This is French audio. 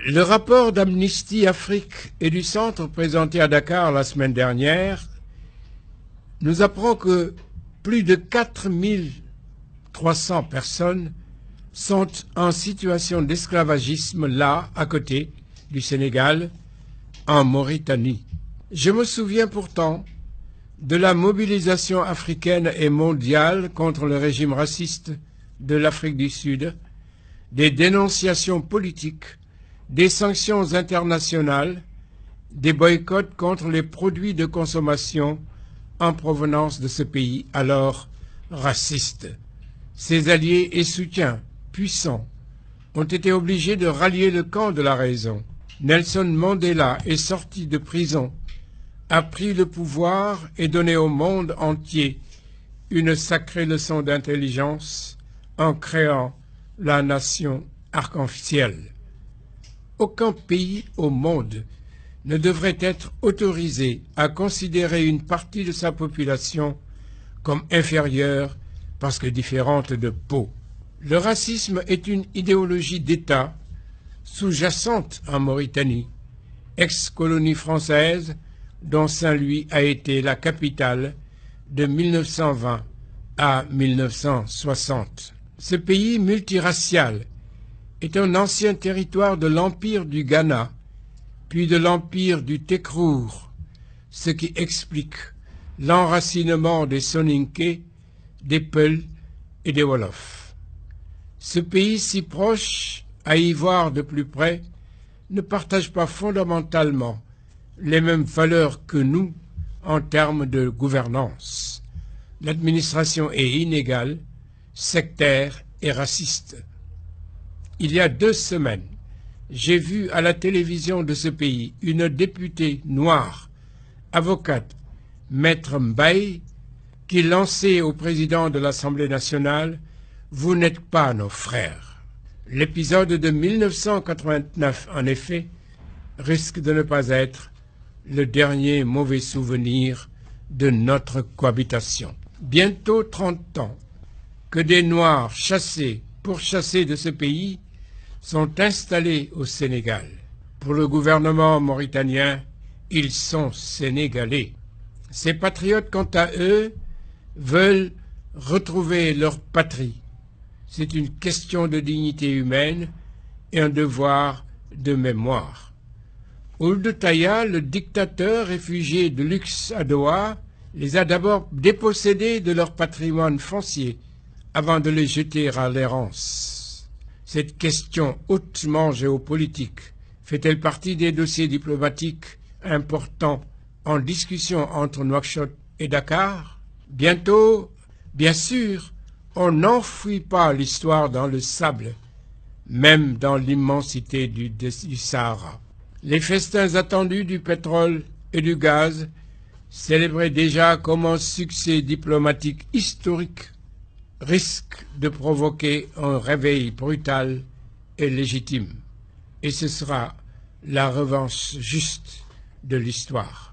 Le rapport d'Amnesty Afrique et du Centre présenté à Dakar la semaine dernière nous apprend que plus de 4300 personnes sont en situation d'esclavagisme là, à côté du Sénégal, en Mauritanie. Je me souviens pourtant de la mobilisation africaine et mondiale contre le régime raciste de l'Afrique du Sud, des dénonciations politiques, des sanctions internationales, des boycotts contre les produits de consommation en provenance de ce pays alors raciste. Ses alliés et soutiens puissants ont été obligés de rallier le camp de la raison. Nelson Mandela est sorti de prison, a pris le pouvoir et donné au monde entier une sacrée leçon d'intelligence en créant la nation arc-en-ciel. Aucun pays au monde ne devrait être autorisé à considérer une partie de sa population comme inférieure parce que différente de peau. Le racisme est une idéologie d'État sous-jacente en Mauritanie, ex-colonie française dont Saint-Louis a été la capitale de 1920 à 1960. Ce pays multiracial est un ancien territoire de l'Empire du Ghana, puis de l'Empire du Tekrour, ce qui explique l'enracinement des Soninké, des Peuls et des Wolofs. Ce pays si proche, à y voir de plus près, ne partage pas fondamentalement les mêmes valeurs que nous en termes de gouvernance. L'administration est inégale, sectaire et raciste. Il y a 2 semaines, j'ai vu à la télévision de ce pays une députée noire, avocate, Maître Mbaye, qui lançait au président de l'Assemblée nationale « Vous n'êtes pas nos frères ». L'épisode de 1989, en effet, risque de ne pas être le dernier mauvais souvenir de notre cohabitation. Bientôt 30 ans que des Noirs chassés, pourchassés de ce pays, sont installés au Sénégal. Pour le gouvernement mauritanien, ils sont sénégalais. Ces patriotes, quant à eux, veulent retrouver leur patrie. C'est une question de dignité humaine et un devoir de mémoire. Ould Taya, le dictateur réfugié de luxe à Doha, les a d'abord dépossédés de leur patrimoine foncier avant de les jeter à l'errance. Cette question hautement géopolitique fait-elle partie des dossiers diplomatiques importants en discussion entre Nouakchott et Dakar? Bientôt, bien sûr, on n'enfouit pas l'histoire dans le sable, même dans l'immensité du Sahara. Les festins attendus du pétrole et du gaz, célébrés déjà comme un succès diplomatique historique, risquent de provoquer un réveil brutal et légitime. Et ce sera la revanche juste de l'histoire.